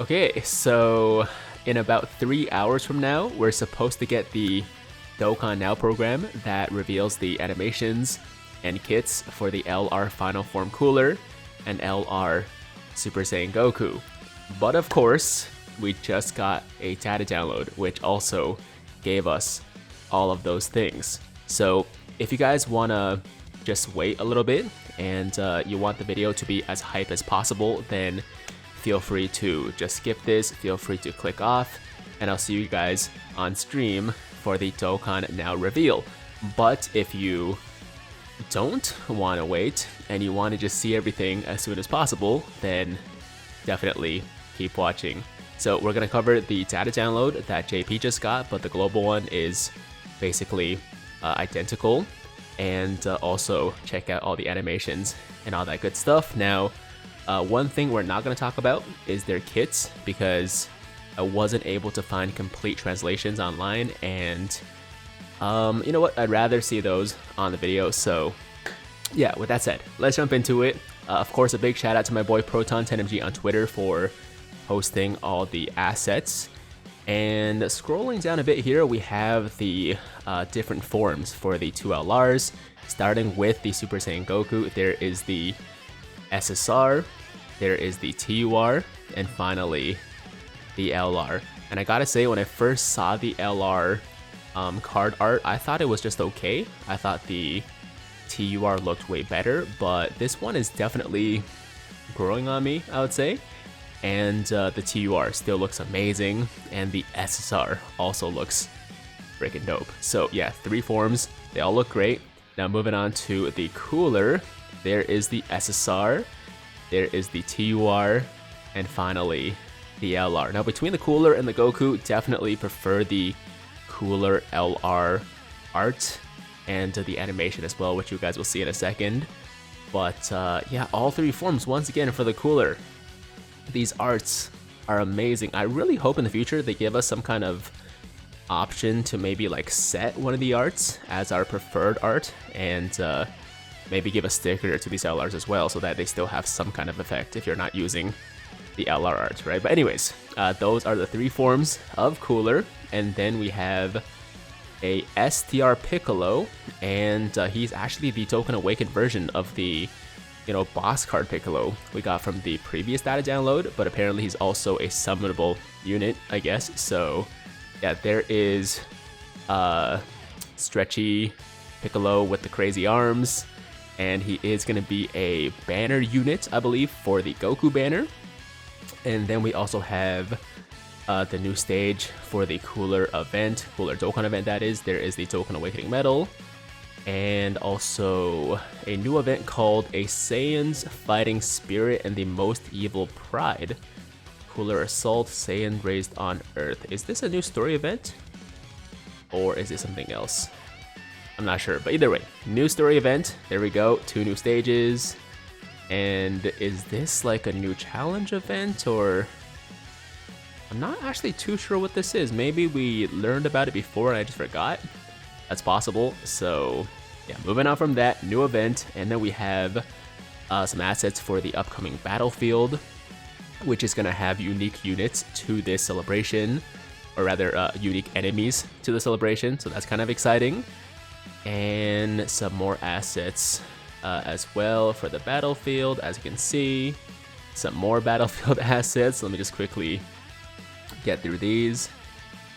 Okay, so in about 3 hours from now, we're supposed to get the Dokkan Now program that reveals the animations and kits for the LR Final Form Cooler and LR Super Saiyan Goku. But of course, we just got a data download, which also gave us all of those things. So if you guys wanna just wait a little bit and you want the video to be as hype as possible, then feel free to just skip this, feel free to click off, and I'll see you guys on stream for the Dokkan Now reveal. But if you don't want to wait and you want to just see everything as soon as possible, then definitely keep watching. So we're going to cover the data download that JP just got, but the global one is basically identical, and also check out all the animations and all that good stuff. Now, one thing we're not going to talk about is their kits, because I wasn't able to find complete translations online, and you know what, I'd rather see those on the video. So yeah, with that said, let's jump into it. Of course, a big shout out to my boy Proton10mg on Twitter for posting all the assets. And scrolling down a bit here, we have the different forms for the two LRs. Starting with the Super Saiyan Goku, there is the SSR, there is the TUR, and finally the LR. And I gotta say, when I first saw the LR card art, I thought it was just okay. I thought the TUR looked way better, but this one is definitely growing on me, I would say. And the TUR still looks amazing, and the SSR also looks freaking dope. So yeah, 3 forms, they all look great. Now moving on to the cooler, there is the SSR, there is the TUR, and finally the LR. Now between the cooler and the Goku, definitely prefer the cooler LR art and the animation as well, which you guys will see in a second. But yeah, all 3 forms once again for the cooler. These arts are amazing. I really hope in the future they give us some kind of option to maybe like set one of the arts as our preferred art, and maybe give a sticker to these LRs as well, so that they still have some kind of effect if you're not using the LR art, right? But anyways, those are the 3 forms of cooler. And then we have a STR Piccolo, and he's actually the Token Awakened version of the boss card Piccolo we got from the previous data download, but apparently he's also a summonable unit, I guess. So yeah, there is stretchy Piccolo with the crazy arms, and he is going to be a banner unit, I believe, for the Goku banner. And then we also have the new stage for the cooler event, cooler Dokkan event that is. There is the Token Awakening Medal, and also a new event called A Saiyan's Fighting Spirit and the Most Evil Pride. Cooler Assault, Saiyan Raised on Earth. Is this a new story event? Or is it something else? I'm not sure, but either way, new story event. There we go, 2 new stages. And is this like a new challenge event, or... I'm not actually too sure what this is. Maybe we learned about it before and I just forgot. That's possible. So yeah, moving on from that, new event. And then we have some assets for the upcoming battlefield, which is going to have unique units to this celebration, or rather unique enemies to the celebration. So that's kind of exciting. And some more assets as well for the battlefield. As you can see, some more battlefield assets. Let me just quickly get through these.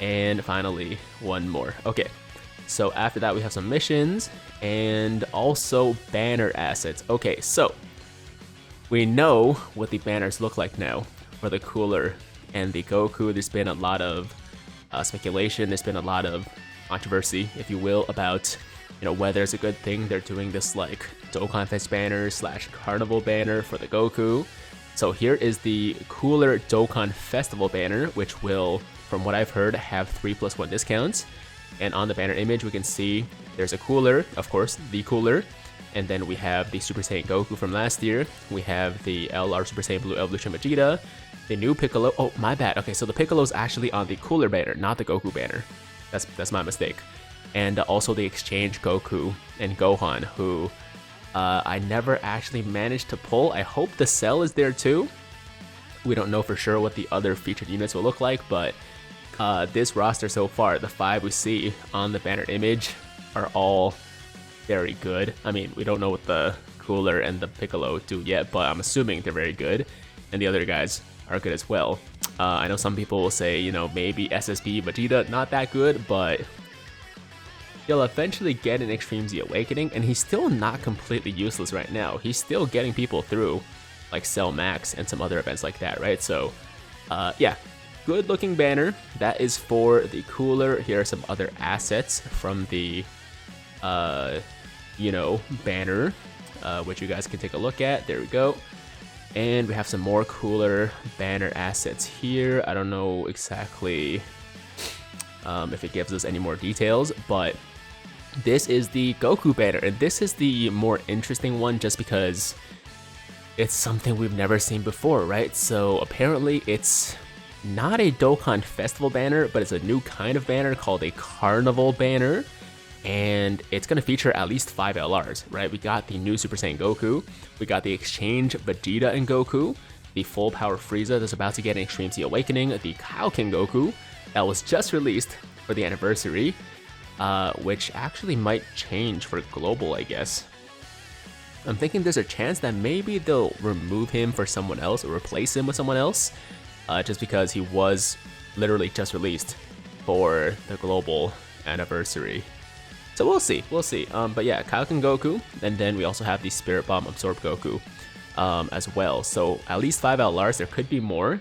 And finally, one more. Okay, so after that we have some missions and also banner assets. Okay, so we know what the banners look like now for the cooler and the Goku. There's been a lot of speculation, there's been a lot of controversy, if you will, about whether it's a good thing they're doing this like Dokkan Fest banner / Carnival banner for the Goku. So here is the cooler Dokkan Festival banner, which will, from what I've heard, have 3+1 discounts. And on the banner image, we can see there's a cooler, of course, the cooler. And then we have the Super Saiyan Goku from last year. We have the LR Super Saiyan Blue Evolution Vegeta, the new Piccolo. Oh, my bad. Okay, so the Piccolo's actually on the cooler banner, not the Goku banner. That's my mistake. And also the Exchange Goku and Gohan, who I never actually managed to pull. I hope the cell is there too. We don't know for sure what the other featured units will look like, but this roster so far, the 5 we see on the banner image, are all very good. I mean, we don't know what the Cooler and the Piccolo do yet, but I'm assuming they're very good, and the other guys are good as well. I know some people will say, you know, maybe SSB Vegeta not that good, but he'll eventually get an Extreme Z Awakening, and he's still not completely useless right now. He's still getting people through, like Cell Max and some other events like that, right? So, yeah, good looking banner. That is for the Cooler. Here are some other assets from the, you know, banner, which you guys can take a look at. There we go. And we have some more Cooler banner assets here. I don't know exactly if it gives us any more details, but this is the Goku banner, and this is the more interesting one just because it's something we've never seen before, right? So apparently it's not a Dokkan Festival banner, but it's a new kind of banner called a Carnival Banner, and it's going to feature at least 5 LRs, right? We got the new Super Saiyan Goku, we got the Exchange Vegeta and Goku, the Full Power Frieza that's about to get an Extreme Z Awakening, the Kaioken Goku that was just released for the anniversary, which actually might change for global, I guess. I'm thinking there's a chance that maybe they'll remove him for someone else or replace him with someone else, just because he was literally just released for the global anniversary. So we'll see, but yeah, Kaioken Goku, and then we also have the Spirit Bomb Absorb Goku as well. So at least 5 LRs, there could be more,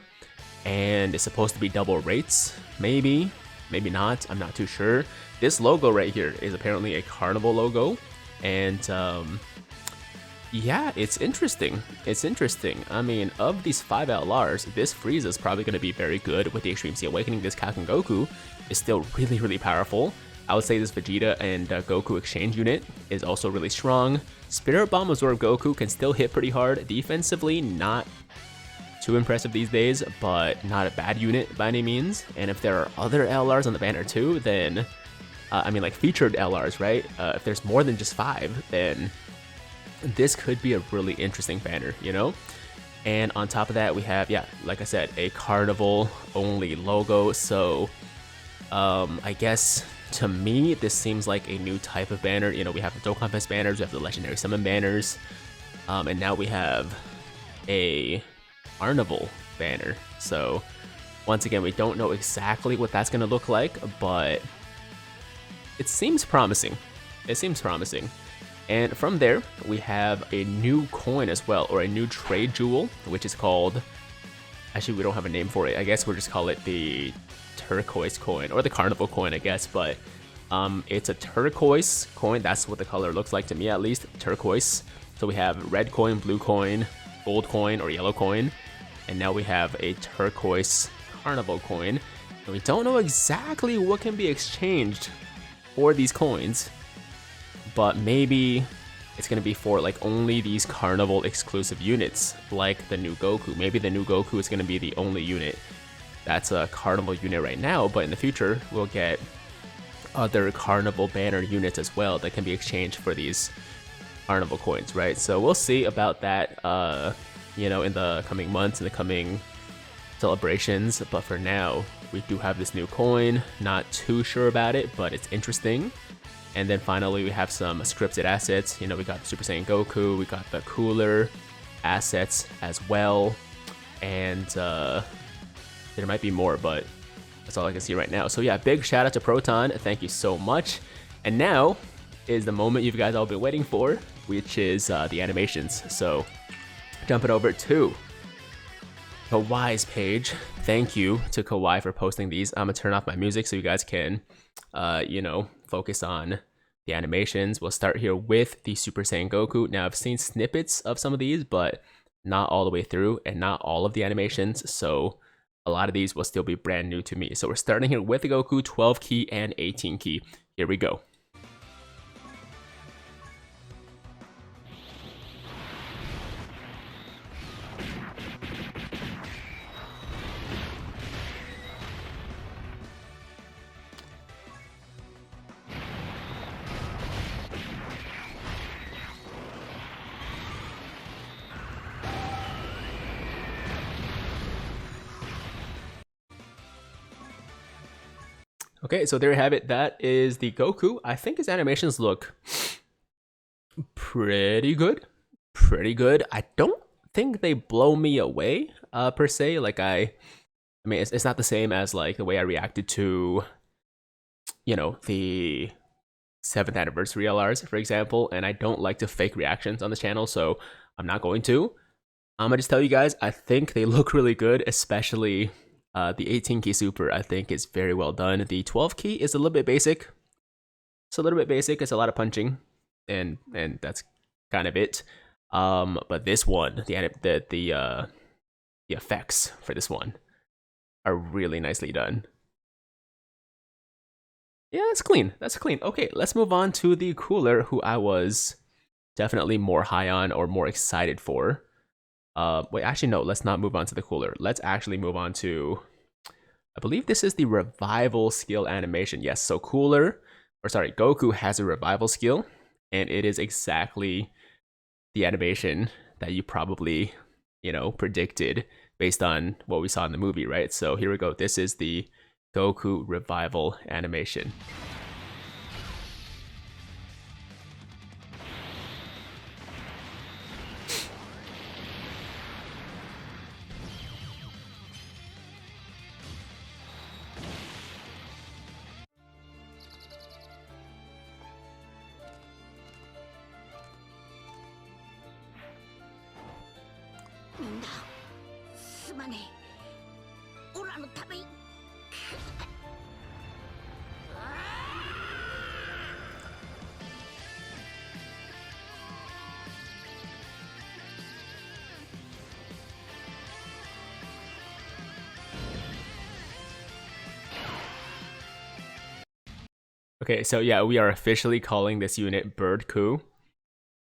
and it's supposed to be double rates, maybe not, I'm not too sure. This logo right here is apparently a Carnival logo, and yeah, it's interesting. I mean, of these 5 LRs, this Frieza is probably going to be very good with the Extreme Z Awakening. This Kaioken Goku is still really, really powerful. I would say this Vegeta and Goku exchange unit is also really strong. Spirit Bomb Absorb Goku can still hit pretty hard. Defensively, not too impressive these days, but not a bad unit by any means. And if there are other LRs on the banner too, then, I mean, like featured LRs, right? If there's more than just 5, then this could be a really interesting banner, you know? And on top of that, we have, yeah, like I said, a Carnival only logo. So, I guess to me, this seems like a new type of banner. You know, we have the Dokkan Fest banners, we have the Legendary Summon banners, and now we have a Carnival banner. So, once again, we don't know exactly what that's going to look like, but it seems promising. And from there, we have a new coin as well, or a new trade jewel, which is called, actually we don't have a name for it, I guess we'll just call it the turquoise coin, or the Carnival coin, I guess, but it's a turquoise coin. That's what the color looks like to me, at least, turquoise. So we have red coin, blue coin, gold coin, or yellow coin, and now we have a turquoise Carnival coin, and we don't know exactly what can be exchanged for these coins, but maybe it's going to be for like only these Carnival exclusive units, like the new Goku. Maybe the new Goku is going to be the only unit that's a Carnival unit right now, but in the future we'll get other Carnival banner units as well that can be exchanged for these Carnival coins, right? So we'll see about that, you know, in the coming months, in the coming celebrations. But for now, we do have this new coin. Not too sure about it, but it's interesting. And then finally, we have some scripted assets. You know, we got the Super Saiyan Goku, we got the Cooler assets as well, and there might be more, but that's all I can see right now. So yeah, big shout out to Proton. Thank you so much. And now is the moment you guys all been waiting for, which is the animations. So jumping over to Kawai's page. Thank you to Kawai for posting these. I'm gonna turn off my music so you guys can, you know, focus on the animations. We'll start here with the Super Saiyan Goku. Now I've seen snippets of some of these, but not all the way through, and not all of the animations. So a lot of these will still be brand new to me. So we're starting here with the Goku 12 key and 18 key. Here we go. Okay, so there you have it. That is the Goku. I think his animations look pretty good. Pretty good. I don't think they blow me away, per se. Like I mean, it's not the same as like the way I reacted to, the 7th anniversary LRs, for example. And I don't like to fake reactions on the channel, so I'm not going to. I'm gonna just tell you guys, I think they look really good, especially the 18 key super. I think is very well done. The 12 key is a little bit basic. It's a little bit basic. It's a lot of punching, and that's kind of it. But this one, the effects for this one are really nicely done. Yeah, that's clean. That's clean. Okay, let's move on to the cooler, who I was definitely more high on or more excited for. Wait, actually, no, let's not move on to the cooler. Let's actually move on to, I believe this is the revival skill animation. Yes, so Goku has a revival skill, and it is exactly the animation that you probably, predicted based on what we saw in the movie, right? So here we go. This is the Goku revival animation. Okay, so yeah, we are officially calling this unit Bird Coup.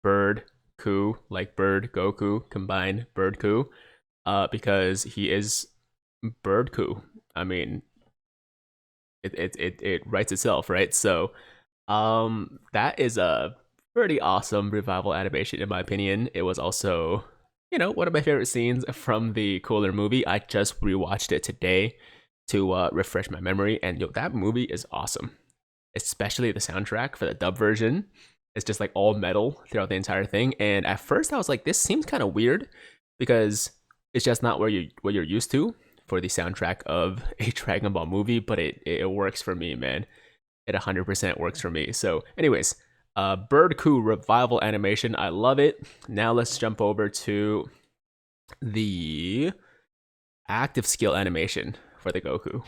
Bird Coup, like Bird Goku combined Bird Coup, because he is Bird Coup. I mean, it writes itself, right? So, that is a pretty awesome revival animation in my opinion. It was also, one of my favorite scenes from the Cooler movie. I just rewatched it today to refresh my memory, and that movie is awesome. Especially the soundtrack for the dub version. It's just like all metal throughout the entire thing. And at first I was like, this seems kind of weird because it's just not what you're used to for the soundtrack of a Dragon Ball movie, but it works for me, man. It 100% works for me. So anyways, Bird Coup revival animation. I love it. Now let's jump over to the active skill animation for the Goku.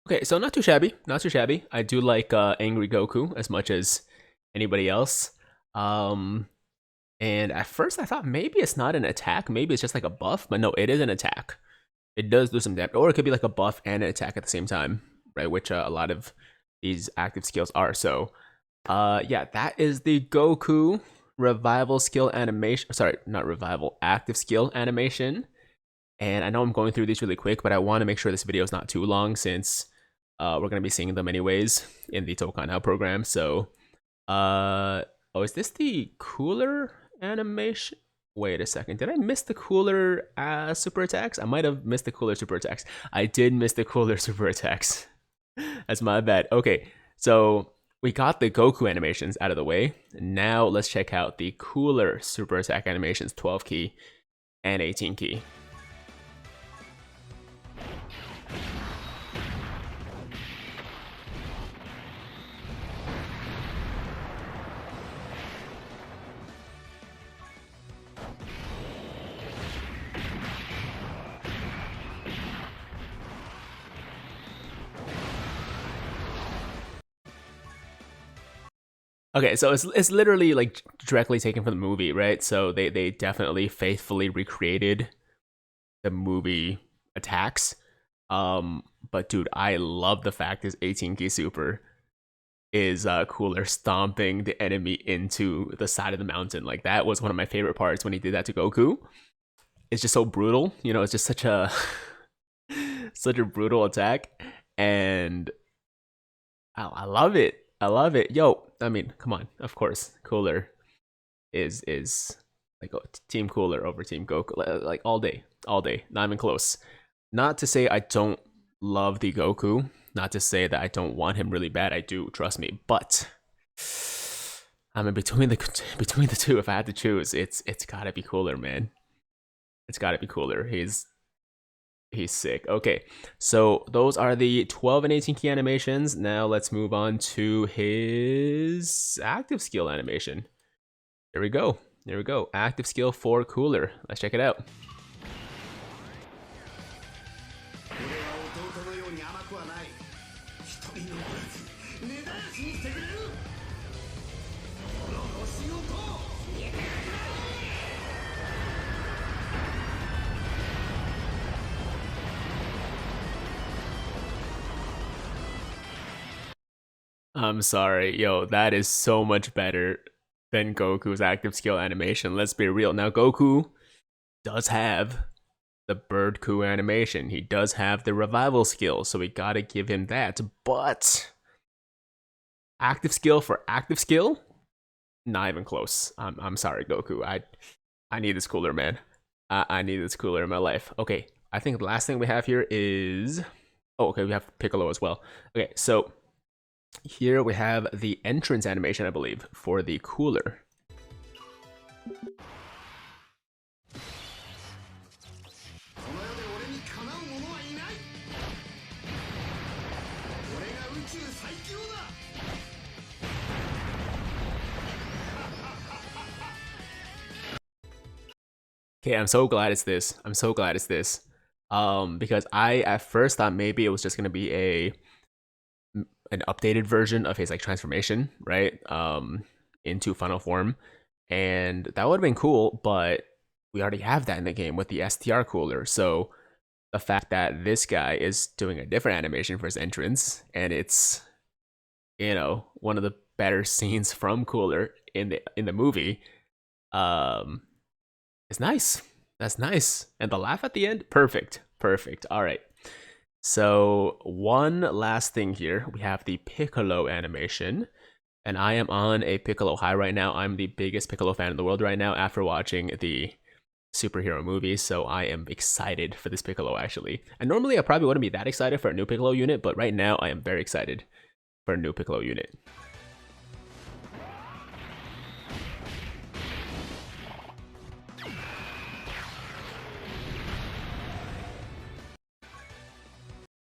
Okay, so not too shabby, not too shabby. I do like Angry Goku as much as anybody else. And at first I thought maybe it's not an attack, maybe it's just like a buff, but no, it is an attack. It does do some damage, or it could be like a buff and an attack at the same time, right? Which a lot of these active skills are. So, yeah, that is the Goku revival skill animation. Sorry, not revival, active skill animation. And I know I'm going through these really quick, but I want to make sure this video is not too long since we're going to be seeing them anyways in the Dokkan Now program. So, oh, is this the cooler animation? Wait a second. Did I miss the cooler super attacks? I might have missed the cooler super attacks. I did miss the cooler super attacks. That's my bad. Okay, so we got the Goku animations out of the way. Now let's check out the cooler super attack animations, 12 key and 18 key. Okay, so it's literally like directly taken from the movie, right? So they definitely faithfully recreated the movie attacks. But dude, I love the fact this 18 key super is cooler stomping the enemy into the side of the mountain. Like that was one of my favorite parts when he did that to Goku. it's just so brutal. You know, it's just such a such a brutal attack, and I love it. I love it. Yo, I mean, come on. Of course, Cooler is like Team Cooler over Team Goku, like all day, not even close. Not to say I don't love the Goku, not to say that I don't want him really bad. I do, trust me. But I mean, between the two, if I had to choose, it's gotta be Cooler, man. It's gotta be Cooler. He's sick. Okay, so those are the 12 and 18 key animations. Now let's move on to his active skill animation. There we go. There we go. Active skill for Cooler. Let's check it out. I'm sorry, yo, that is so much better than Goku's active skill animation. Let's be real. Now, Goku does have the bird coup animation. He does have the revival skill, so we gotta give him that. But active skill for active skill, not even close. I'm sorry, Goku. I need this Cooler, man. I need this Cooler in my life. Okay, I think the last thing we have here is, oh, okay, we have Piccolo as well. Okay, so here we have the entrance animation, I believe, for the Cooler. Okay, I'm so glad it's this. I'm so glad it's this. Because I at first thought maybe it was just gonna be an updated version of his like transformation, right? Into final form, and that would have been cool. But we already have that in the game with the STR Cooler. So the fact that this guy is doing a different animation for his entrance, and it's, you know, one of the better scenes from Cooler in the movie, it's nice. That's nice. And the laugh at the end, perfect. Perfect. All right. So one last thing here, we have the Piccolo animation, and I am on a Piccolo high right now. I'm the biggest Piccolo fan in the world right now after watching the superhero movies, so I am excited for this Piccolo actually. And normally I probably wouldn't be that excited for a new Piccolo unit, but right now I am very excited for a new Piccolo unit.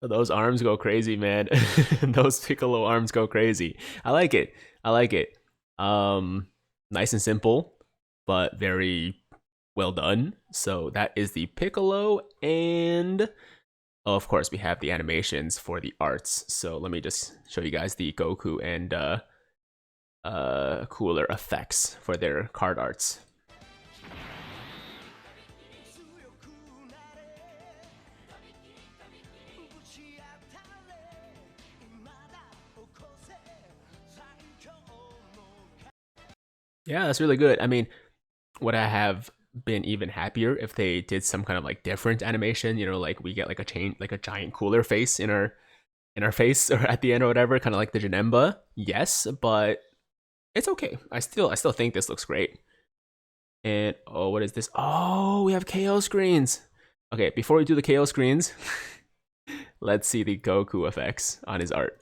Those arms go crazy, man. Those Piccolo arms go crazy. I like it. I like it. Nice and simple, but very well done. So that is the Piccolo, and oh, of course we have the animations for the arts. So let me just show you guys the Goku and Cooler effects for their card arts. Yeah, that's really good. I mean, would I have been even happier if they did some kind of like different animation? You know, like we get like a giant Cooler face in our face or at the end or whatever, kind of like the Janemba. Yes, but it's okay. I still think this looks great. And oh, what is this? Oh, we have KO screens. Okay, before we do the KO screens, let's see the Goku effects on his art.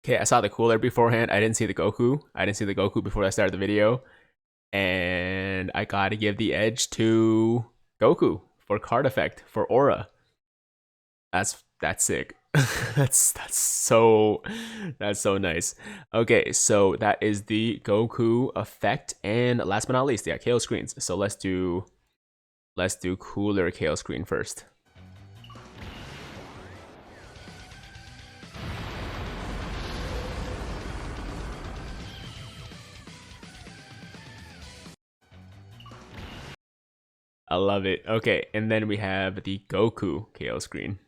Okay, I saw the Cooler beforehand. I didn't see the Goku. I didn't see the Goku before I started the video. And I gotta give the edge to Goku for card effect, for aura. That's sick. that's so nice. Okay, so that is the Goku effect, and last but not least, yeah, KO screens. So let's do Cooler KO screen first. I love it. Okay, and then we have the Goku KO screen.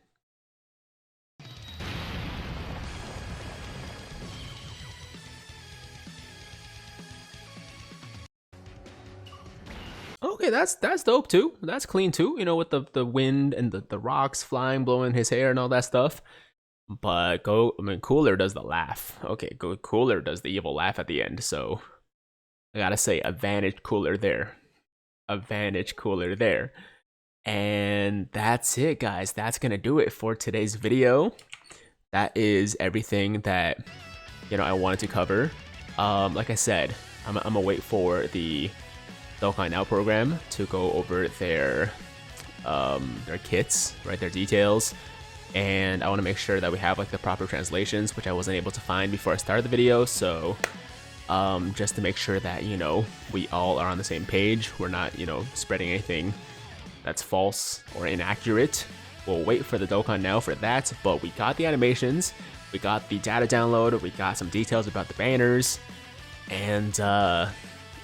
Okay, that's dope too. That's clean too. You know, with the wind and the rocks flying, blowing his hair and all that stuff. But Cooler does the laugh. Okay, Cooler does the evil laugh at the end. So I gotta say, advantage Cooler there. Advantage Cooler there. And that's it, guys. That's gonna do it for today's video. That is everything that I wanted to cover. Like I said, I'm gonna wait for the Dokkan Now program to go over their kits, right? Their details, and I want to make sure that we have like the proper translations, which I wasn't able to find before I started the video. So just to make sure that we all are on the same page, we're not spreading anything that's false or inaccurate. We'll wait for the Dokkan Now for that, but we got the animations, we got the data download, we got some details about the banners, and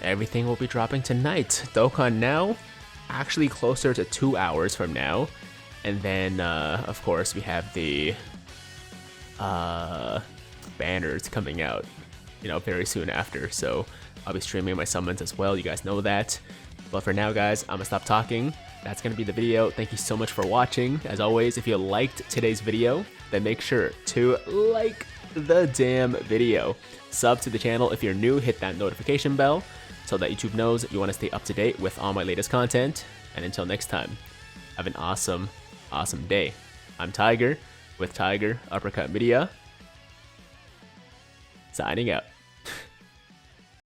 everything will be dropping tonight. Dokkan Now, actually closer to 2 hours from now. And then, of course, we have the banners coming out, very soon after. So I'll be streaming my summons as well. You guys know that. But for now, guys, I'm gonna stop talking. That's gonna be the video. Thank you so much for watching. As always, if you liked today's video, then make sure to like the damn video. Sub to the channel if you're new. Hit that notification bell so that YouTube knows you want to stay up to date with all my latest content. And until next time, have an awesome day. I'm Tiger with Tiger Uppercut Media, signing out.